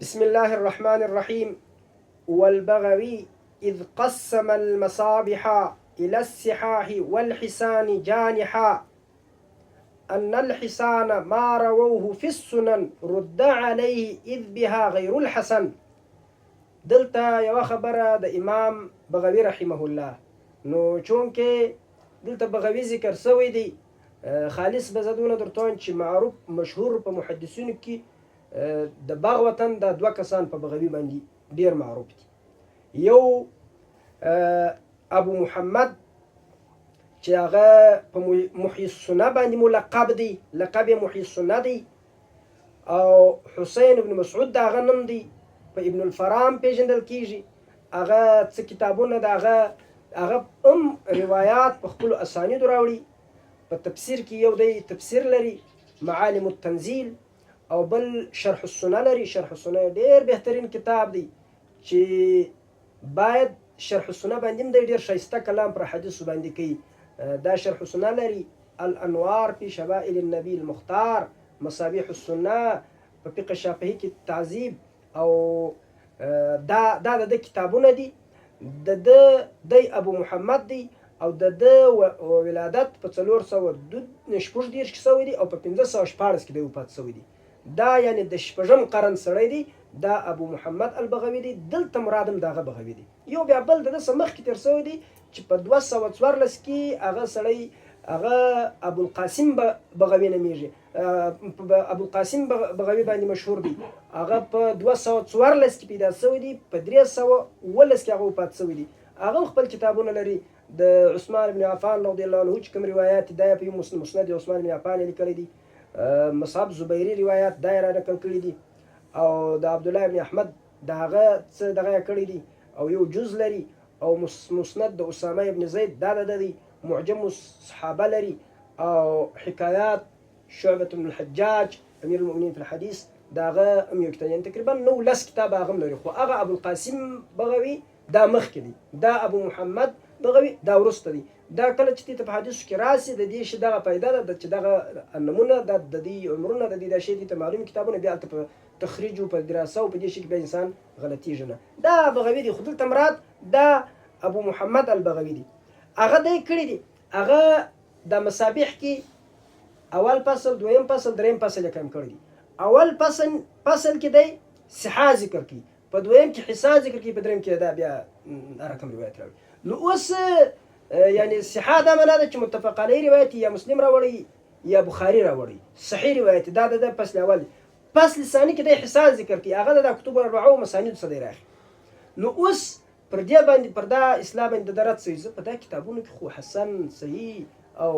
بسم الله الرحمن الرحيم. والبغوي إذ قسم المصابح إلى السحاح والحسان جانحا أن الحسان ما رووه في السنن رد عليه إذ بها غير الحسن. دلتا یو خبره د امام بغوی رحمه الله، نو چونکه دلته بغوی ذکر سوی دی، خالص بزدونه درتون چې معروف مشهور په محدثینو کې د باغ وطن د دوه کسان په بغوی باندې ډیر معروف دي. یو ابو محمد چې هغه په محی السنه باندې ملقب دی، لقب محی السنه دی، او حسین ابن مسعود د هغه نوم دی، په ابن الفرام پیژندل کیږي. هغه څه کتابونه د هغه روایات په خپلو اسانیدو راوړي. په تفسیر کې یو دی تفسیر لري معالم التنزیل، او بل شرح السنه لري. شرح السنه ډیر بهترین کتاب دی چې باید شرح السنه باندې هم ډیر ښایسته کلام پر حدیثو باندې کوي. دا شرح السنه لري الانوار فی شمائل النبی المختار، مصابیح السنه، په فقه شافعي کې تعذیب، او دا د کتابونه دي. د ابو محمد دی، او د ولادت په 426 کې سوی دی، او په 1514 کې د وفات سوی دی. دا یعنی د شپږم قرن سړی دی. دا ابو محمد البغوی دی. دلته مرادم دغه بغوی دی. یو بیا بل د څه مخکې تیر سوی دی چې په 214 کې هغه سړی هغه ابو القاسم بغوی نومیږي. ابو القاسم بغوی باندې مشهور دی. هغه په 214 کې پیدا سوی دی، په 319 کې هغه وفات سوی دی. هغه خپل کتابونه لري. د عثمان بن عفان رضی الله عنه چې کوم روایات دی په مسند عثمان بن عفان لیکلي دي. مصعب زبیری روایات دا را نقل کړي دي، او د عبد الله بن احمد دغه څه دغه کړي دي، او یو جز لري، او مسند د اسامه ابن زید دا دی. معجم الصحابه لري، او حکایات شعبة بن الحجاج امیر المؤمنین فی الحدیث دغه یو کتاب، یعنی تقریبا 19 کتاب هغه لري. خو هغه ابو القاسم بغوی دا مخکې دی، دا ابو محمد بغوی دا وروسته دی. دا کله چې ته په حدیثو کې راسي د دې شي دغه پیدا ده چې دغه نمونه د دې عمرونه د دې شی ته معلوم کتابونه بیا په تخریج او په دراسه او په دې شي کې به انسان غلطیږي نه. دا بغوی دی. خو دلته مراد دا ابو محمد البغوی دی. هغه دی کړی دی. هغه د مصابیح کې اول فصل، دویم فصل، دریم فصل یې کوم کړی دی. اول فصل کې دی صحه ذکر کوي، په دویم کې حسان ذکر کوي، په دریم کې دا بیا رقم روایت راوړي. نو اوس یعنی صحه دا معنا ده چې متفق علیه روایت یا مسلم راوړي یا بخاری راوړي صحیح روایت. دا د فصل اول. فصل ثانی کې د حسان ذکر کوي، هغه د کتب اربعه او مسانید څخه دی راخي. نو اوس پر دې باندې پر دا اسلام باندې درت سوي په دا کتابونو کې خو حسن، صحیح او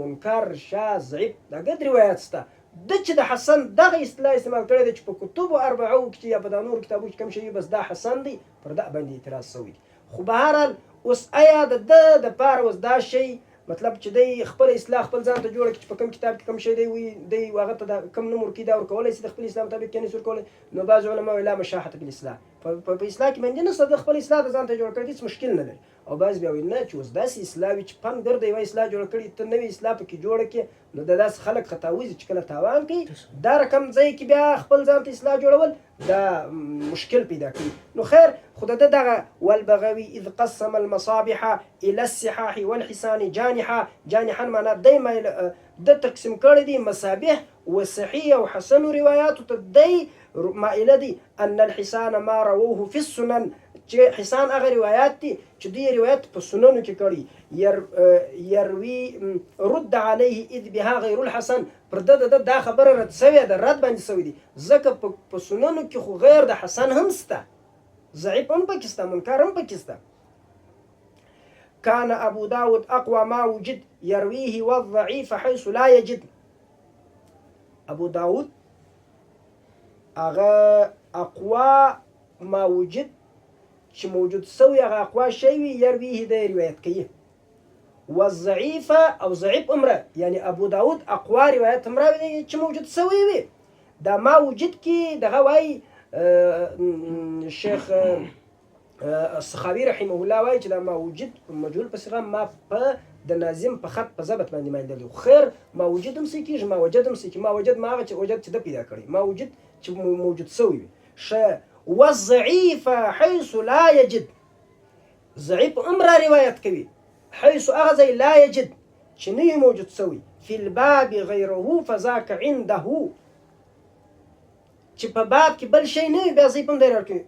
منکر، شاذ، ضعیف دا ګډ روایت سته. د چې د حسن دغه اصطلاح استعمال کړی دی چې په کتب اربعه کې یا په نور کتابو کې کوم شی بس دا حسن دی، پر دا باندې اعتراض سوی. خو بهرحال اوس آیا د پاره اوس دا شی مطلب چې دی خپل اصلاح خپل ځان ته جوړ کړي چې په کوم کتاب کې کوم شی دی وي دی هغه ته د کوم نوم ورکړي دا ورکولی شي د خپل اسلام مطابق کې نه شي ورکولی. نو بعض علما وایي لا مشاحة بالاصلاح، په اصلاح کې باندې نشته د خپل اصلاح د ځان ته جوړ کړي هېڅ مشکل نه لري. او بعض بیا وایي نه چې اوس داسې اصلاح وي چې پن ګرده یوه اصلاح جوړه کړي، ته نوې اصلاح پکې جوړه کړې، نو د داسې خلک خطاویزي چې کله تاوان کوي دا رقم ځای کې بیا خپل ځان ته اصلاح جوړول دا مشکل پیدا کوي. نو خیر خو د دغه والبغوي اذ قسم المصابح الى السحاح والحسان جانحا، جانحا معنا دی د تقسیم کړی دي مصابيح و صحیح او حسن روایات ته دی مائله دي. ان الحسان ما رووه في السنن، چې حسان هغه روایات دي چې دی روایت په سننو کې کړي. يروي رد عليه اذ بها غير الحسن، پر دا خبره رد سوی ده، رد باندې سوی دي ځکه په سننو کې خو غیر د حسن هم سته، ضعیف هم پکې سته، منکر هم پکې سته. كان ابو داود اقوى ما وجد يرويه والضعيف حيث لا يجد. ابو داود هغه اقوى ما وجد چې موجود سوی هغه اقوا شی وي يرويه د روایت کوي. والضعیف او ضعیف عمره، یعنی ابو داود اقوا روایت هم راوي چې موجود سوی وي. دا ما وجد کې دغه وایي شیخ السخاوي رحمه الله وایي چې دا ما وجد مجهول په صيغه ما په د ناظم په خط په ضبط باندې مایندل. خیر ما وجد هم څه کېږي، ما وجد هم څه کېږي. ما وجد ما هغه چې وجد چې د پیدا کړی، ما وجد چې موجود سوی وي. والضعيف حيث لا يجد ضعیف هم را روایت کوي حيث هغه ځای لا یجد چې نه وي موجود سوی فی الباب غیره فذاک عنده چې په باب کې بل شی نه وي بیا ضعیف هم دی راکوي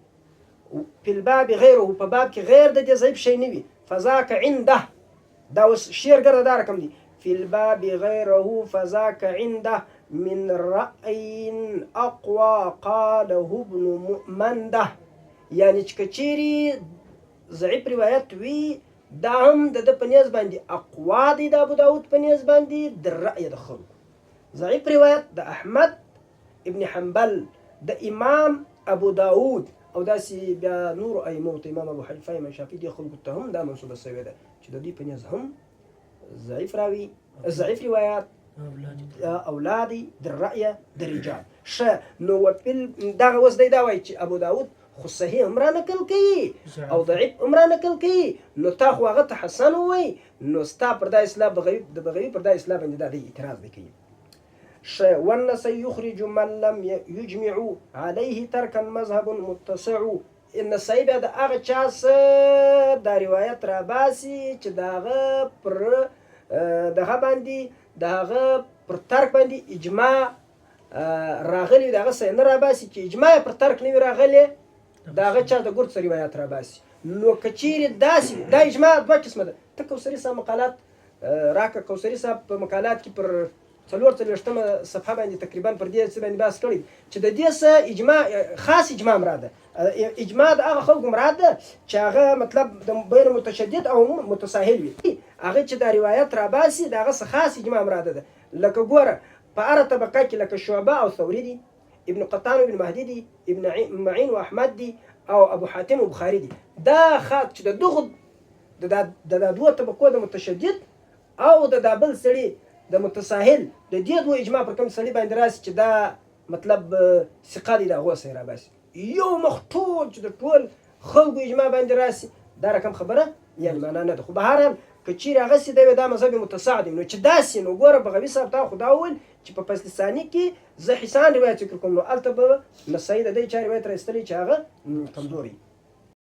فی الباب غیره په باب کې غیر د دې ضعیف شی نه وي فذاک عنده دا اوس شعر ګرده دا رقم دی فی الباب غیره فذاک عنده من رأی اقوى قاله ابن منده یعنی چې کچیري ضعیف روایت وي دا هم د په نیز باندې اقوا دی د ابو داود په نیز باندې د رأی د خلکو ضعیف روایت د احمد ابن حنبل د امام ابو داود او داسې بیا نور ائمه امام ابو حنیفه امام شافعي دي خلکو ته هم دا منسوبه شوې ده چې د دوی په نیز هم ضعیف راوي ضعیف روایت اولادي د رأی د رجال نو وفل دغه اوس دی دا وایي چې ابو داود خو صحیح هم را نقل کوي او ضعیف هم را نقل کوي نو تا خو هغه ته حسن ووایي نو ستا پر دا اصلاح د بغوي پر دا اصلاح باندې دا دی اعتراض دی کوي والنسي يخرج من لم يجمع عليه تركا مذهب متسع النسي بیا د هغه چا څه دا روایت را باسي چې د هغه پر دغه باندې د هغه پر ترک باندې اجماع راغلی د هغه څه نه را باسي چې اجماع پر ترک نه وي راغلی د هغه چا د ګرد څه روایت را باسي نو که چیرې داسې دا اجماع دوه قسمه ده ته کوثري صاحب مقالات راکه کوثري صاحب په مقالات کې پر 44مه صفحه باندې تقریبا پر دې څه باندې بحث کړی چې د دې څه اجماع خاص اجماع مراد ده اجماع د هغه خلکو مراد ده چې هغه مطلب د بین متشدد او متساهل وي هغه چې دا روایت را باسي د هغه څه خاص اجماع مراد ده لکه ګوره په هره طبقه کې لکه شعبه او ثوري دي ابن قطان وابن مهدي دي ابن معين واحمد دي او ابو حاتم وبخاري دي دا خاط چې د دغه د دوه طبقو د متشدد او د بل سړي د متساهل د دې دوه اجماع پر کوم سړي باندې راسي چې دا مطلب ثقه دي د هغه سره را باسي یو مخطوط چې د ټول خلکو اجماع باندې راسي دا رقم خبره یعنی معنا نه ده خو به هر حال که چیرې هغه سي دا مذهب متصاعد نو چې داسې نو ګوره بغوي صاحب تا خو دا وویل چې په فصل ثاني کې زه حسان روایت ذکر کوم نو هلته به نسایي د دې چا روایت را ایستلی چې هغه کمزوري